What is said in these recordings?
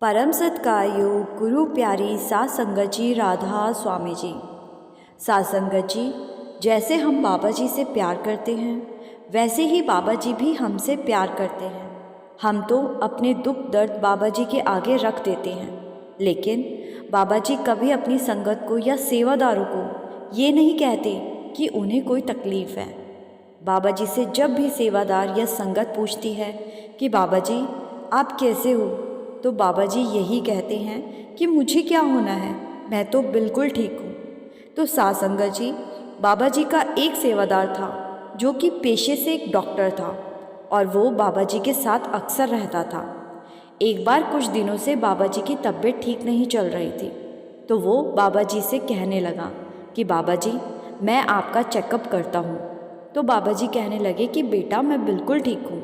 परम सत्कार्यो गुरु प्यारी सात संगत जी राधा स्वामी जी। सात संगत जी, जैसे हम बाबा जी से प्यार करते हैं वैसे ही बाबा जी भी हमसे प्यार करते हैं। हम तो अपने दुख दर्द बाबा जी के आगे रख देते हैं, लेकिन बाबा जी कभी अपनी संगत को या सेवादारों को ये नहीं कहते कि उन्हें कोई तकलीफ़ है। बाबा जी से जब भी सेवादार या संगत पूछती है कि बाबा जी आप कैसे हो, तो बाबा जी यही कहते हैं कि मुझे क्या होना है, मैं तो बिल्कुल ठीक हूँ। तो सात संगत जी, बाबा जी का एक सेवादार था जो कि पेशे से एक डॉक्टर था और वो बाबा जी के साथ अक्सर रहता था। एक बार कुछ दिनों से बाबा जी की तबीयत ठीक नहीं चल रही थी, तो वो बाबा जी से कहने लगा कि बाबा जी मैं आपका चेकअप करता हूँ। तो बाबा जी कहने लगे कि बेटा मैं बिल्कुल ठीक हूँ।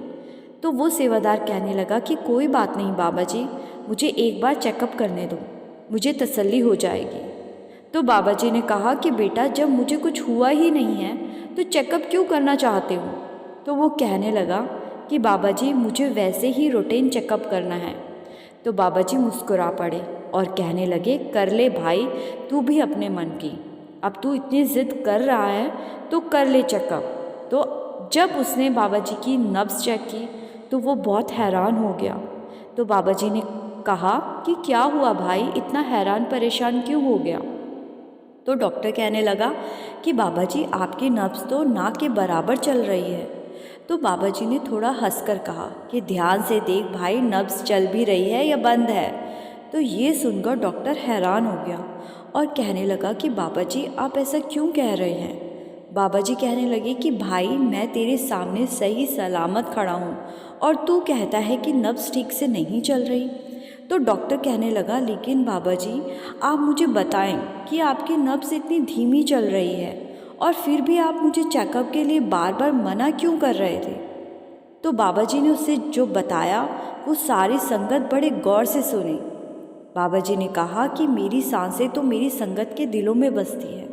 तो वो सेवादार कहने लगा कि कोई बात नहीं बाबा जी, मुझे एक बार चेकअप करने दो, मुझे तसल्ली हो जाएगी। तो बाबा जी ने कहा कि बेटा जब मुझे कुछ हुआ ही नहीं है तो चेकअप क्यों करना चाहते हो। तो वो कहने लगा कि बाबा जी मुझे वैसे ही रूटीन चेकअप करना है। तो बाबा जी मुस्कुरा पड़े और कहने लगे कर ले भाई, तू भी अपने मन की, अब तू इतनी ज़िद कर रहा है तो कर ले चेकअप। तो जब उसने बाबा जी की नब्ज़ चेक की तो वो बहुत हैरान हो गया। तो बाबा जी ने कहा कि क्या हुआ भाई, इतना हैरान परेशान क्यों हो गया। तो डॉक्टर कहने लगा कि बाबा जी आपकी नब्ज़ तो ना के बराबर चल रही है। तो बाबा जी ने थोड़ा हंसकर कहा कि ध्यान से देख भाई, नब्ज़ चल भी रही है या बंद है। तो ये सुनकर डॉक्टर हैरान हो गया और कहने लगा कि बाबा जी आप ऐसा क्यों कह रहे हैं। बाबा जी कहने लगे कि भाई मैं तेरे सामने सही सलामत खड़ा हूँ और तू कहता है कि नब्ज़ ठीक से नहीं चल रही। तो डॉक्टर कहने लगा लेकिन बाबा जी आप मुझे बताएं कि आपकी नब्ज़ इतनी धीमी चल रही है और फिर भी आप मुझे चेकअप के लिए बार बार मना क्यों कर रहे थे। तो बाबा जी ने उससे जो बताया वो सारी संगत बड़े गौर से सुनी। बाबा जी ने कहा कि मेरी सांसें तो मेरी संगत के दिलों में बसती है,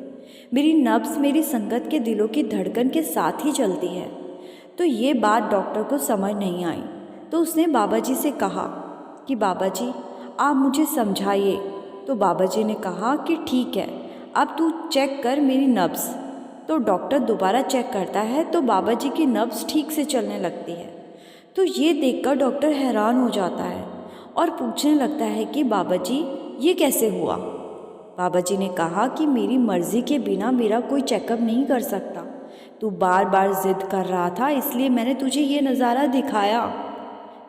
मेरी नब्ज़ मेरी संगत के दिलों की धड़कन के साथ ही चलती है। तो ये बात डॉक्टर को समझ नहीं आई। तो उसने बाबा जी से कहा कि बाबा जी आप मुझे समझाइए। तो बाबा जी ने कहा कि ठीक है, अब तू चेक कर मेरी नब्ज़। तो डॉक्टर दोबारा चेक करता है तो बाबा जी की नब्ज़ ठीक से चलने लगती है। तो ये देखकर डॉक्टर हैरान हो जाता है और पूछने लगता है कि बाबा जी ये कैसे हुआ। बाबा जी ने कहा कि मेरी मर्ज़ी के बिना मेरा कोई चेकअप नहीं कर सकता, तू बार बार ज़िद कर रहा था इसलिए मैंने तुझे ये नज़ारा दिखाया।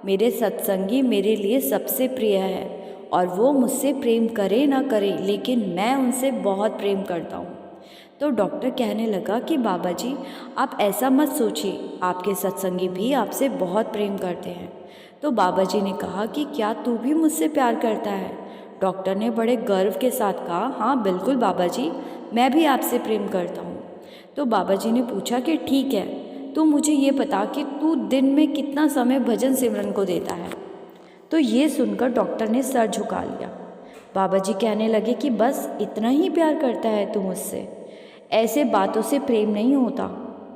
मेरे सत्संगी मेरे लिए सबसे प्रिय है और वो मुझसे प्रेम करे ना करे लेकिन मैं उनसे बहुत प्रेम करता हूँ। तो डॉक्टर कहने लगा कि बाबा जी आप ऐसा मत सोचिए, आपके सत्संगी भी आपसे बहुत प्रेम करते हैं। तो बाबा जी ने कहा कि क्या तू भी मुझसे प्यार करता है। डॉक्टर ने बड़े गर्व के साथ कहा हाँ बिल्कुल बाबा जी, मैं भी आपसे प्रेम करता हूँ। तो बाबा जी ने पूछा कि ठीक है, तो मुझे ये बता कि तू दिन में कितना समय भजन सिमरन को देता है। तो ये सुनकर डॉक्टर ने सर झुका लिया। बाबा जी कहने लगे कि बस इतना ही प्यार करता है तू मुझसे, ऐसे बातों से प्रेम नहीं होता,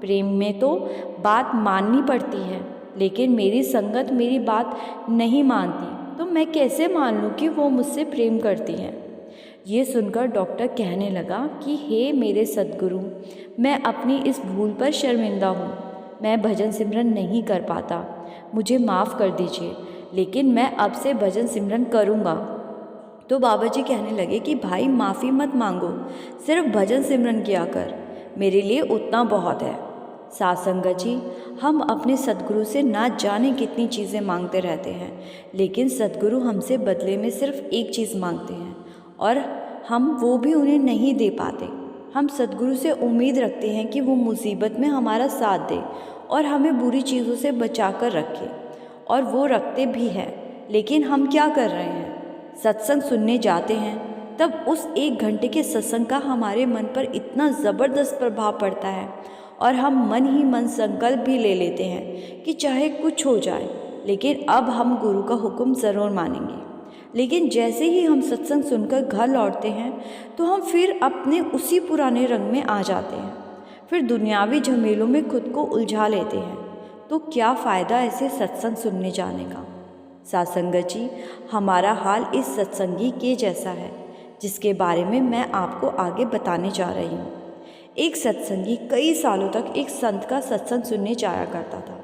प्रेम में तो बात माननी पड़ती है, लेकिन मेरी संगत मेरी बात नहीं मानती तो मैं कैसे मान लूँ कि वो मुझसे प्रेम करती हैं। ये सुनकर डॉक्टर कहने लगा कि हे मेरे सद्गुरु, मैं अपनी इस भूल पर शर्मिंदा हूँ, मैं भजन सिमरन नहीं कर पाता, मुझे माफ़ कर दीजिए, लेकिन मैं अब से भजन सिमरन करूँगा। तो बाबा जी कहने लगे कि भाई माफ़ी मत मांगो, सिर्फ भजन सिमरन किया कर, मेरे लिए उतना बहुत है। सात संगत जी, हम अपने सद्गुरु से ना जाने कितनी चीज़ें मांगते रहते हैं, लेकिन सद्गुरु हमसे बदले में सिर्फ एक चीज़ मांगते हैं और हम वो भी उन्हें नहीं दे पाते। हम सद्गुरु से उम्मीद रखते हैं कि वो मुसीबत में हमारा साथ दे और हमें बुरी चीज़ों से बचा कर रखे, और वो रखते भी हैं, लेकिन हम क्या कर रहे हैं, सत्संग सुनने जाते हैं तब उस एक घंटे के सत्संग का हमारे मन पर इतना ज़बरदस्त प्रभाव पड़ता है और हम मन ही मन संकल्प भी ले लेते हैं कि चाहे कुछ हो जाए लेकिन अब हम गुरु का हुक्म ज़रूर मानेंगे। लेकिन जैसे ही हम सत्संग सुनकर घर लौटते हैं तो हम फिर अपने उसी पुराने रंग में आ जाते हैं, फिर दुनियावी झमेलों में खुद को उलझा लेते हैं। तो क्या फ़ायदा ऐसे सत्संग सुनने जाने का। साथ संगत जी, हमारा हाल इस सत्संगी के जैसा है जिसके बारे में मैं आपको आगे बताने जा रही हूँ। एक सत्संगी कई सालों तक एक संत का सत्संग सुनने जाया करता था।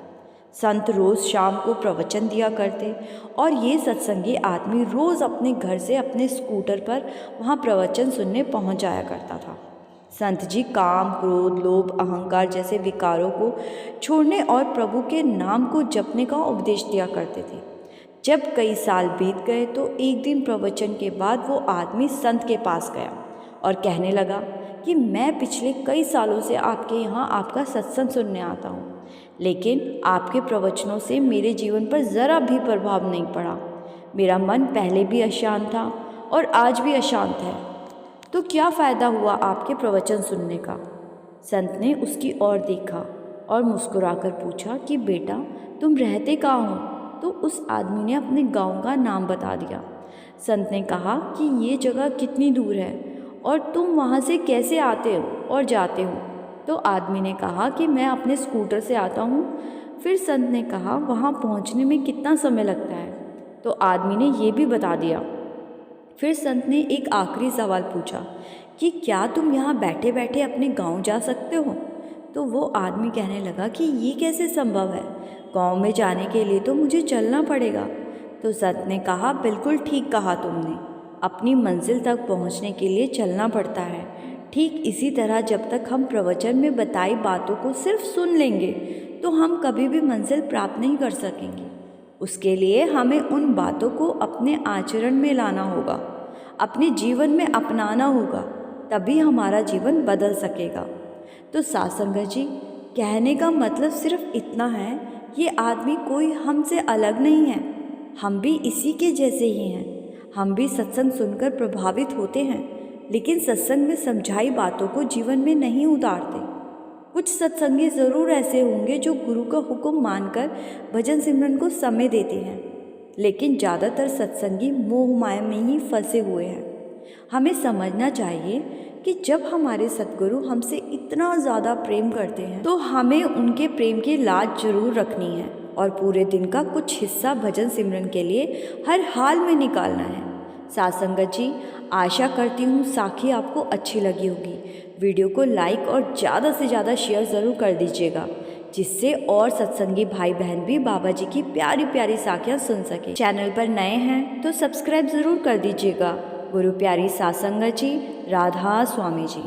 संत रोज़ शाम को प्रवचन दिया करते और ये सत्संगी आदमी रोज़ अपने घर से अपने स्कूटर पर वहाँ प्रवचन सुनने पहुँच जाया करता था। संत जी काम, क्रोध, लोभ, अहंकार जैसे विकारों को छोड़ने और प्रभु के नाम को जपने का उपदेश दिया करते थे। जब कई साल बीत गए तो एक दिन प्रवचन के बाद वो आदमी संत के पास गया और कहने लगा कि मैं पिछले कई सालों से आपके यहाँ आपका सत्संग सुनने आता हूँ, लेकिन आपके प्रवचनों से मेरे जीवन पर ज़रा भी प्रभाव नहीं पड़ा। मेरा मन पहले भी अशांत था और आज भी अशांत है, तो क्या फ़ायदा हुआ आपके प्रवचन सुनने का? संत ने उसकी ओर देखा और मुस्कुराकर पूछा कि बेटा, तुम रहते कहाँ हो? तो उस आदमी ने अपने गांव का नाम बता दिया। संत ने कहा कि ये जगह कितनी दूर है और तुम वहाँ से कैसे आते हो और जाते हो? तो आदमी ने कहा कि मैं अपने स्कूटर से आता हूँ। फिर संत ने कहा वहाँ पहुँचने में कितना समय लगता है? तो आदमी ने ये भी बता दिया। फिर संत ने एक आखिरी सवाल पूछा कि क्या तुम यहाँ बैठे बैठे अपने गांव जा सकते हो? तो वो आदमी कहने लगा कि ये कैसे संभव है, गांव में जाने के लिए तो मुझे चलना पड़ेगा। तो संत ने कहा बिल्कुल ठीक कहा तुमने, अपनी मंजिल तक पहुंचने के लिए चलना पड़ता है। ठीक इसी तरह जब तक हम प्रवचन में बताई बातों को सिर्फ सुन लेंगे तो हम कभी भी मंजिल प्राप्त नहीं कर सकेंगे। उसके लिए हमें उन बातों को अपने आचरण में लाना होगा, अपने जीवन में अपनाना होगा, तभी हमारा जीवन बदल सकेगा। तो साथ संगत जी, कहने का मतलब सिर्फ इतना है, ये आदमी कोई हमसे अलग नहीं है, हम भी इसी के जैसे ही हैं। हम भी सत्संग सुनकर प्रभावित होते हैं, लेकिन सत्संग में समझाई बातों को जीवन में नहीं उतारते। कुछ सत्संगी ज़रूर ऐसे होंगे जो गुरु का हुक्म मानकर भजन सिमरन को समय देते हैं, लेकिन ज़्यादातर सत्संगी मोह माया में ही फंसे हुए हैं। हमें समझना चाहिए कि जब हमारे सद्गुरु हमसे इतना ज़्यादा प्रेम करते हैं तो हमें उनके प्रेम की लाज जरूर रखनी है और पूरे दिन का कुछ हिस्सा भजन सिमरन के लिए हर हाल में निकालना है। साथ संगत जी, आशा करती हूँ साखी आपको अच्छी लगी होगी। वीडियो को लाइक और ज़्यादा से ज़्यादा शेयर ज़रूर कर दीजिएगा, जिससे और सत्संगी भाई बहन भी बाबा जी की प्यारी प्यारी साखियाँ सुन सके। चैनल पर नए हैं तो सब्सक्राइब ज़रूर कर दीजिएगा। गुरु प्यारी साथ संगत जी, राधा स्वामी जी।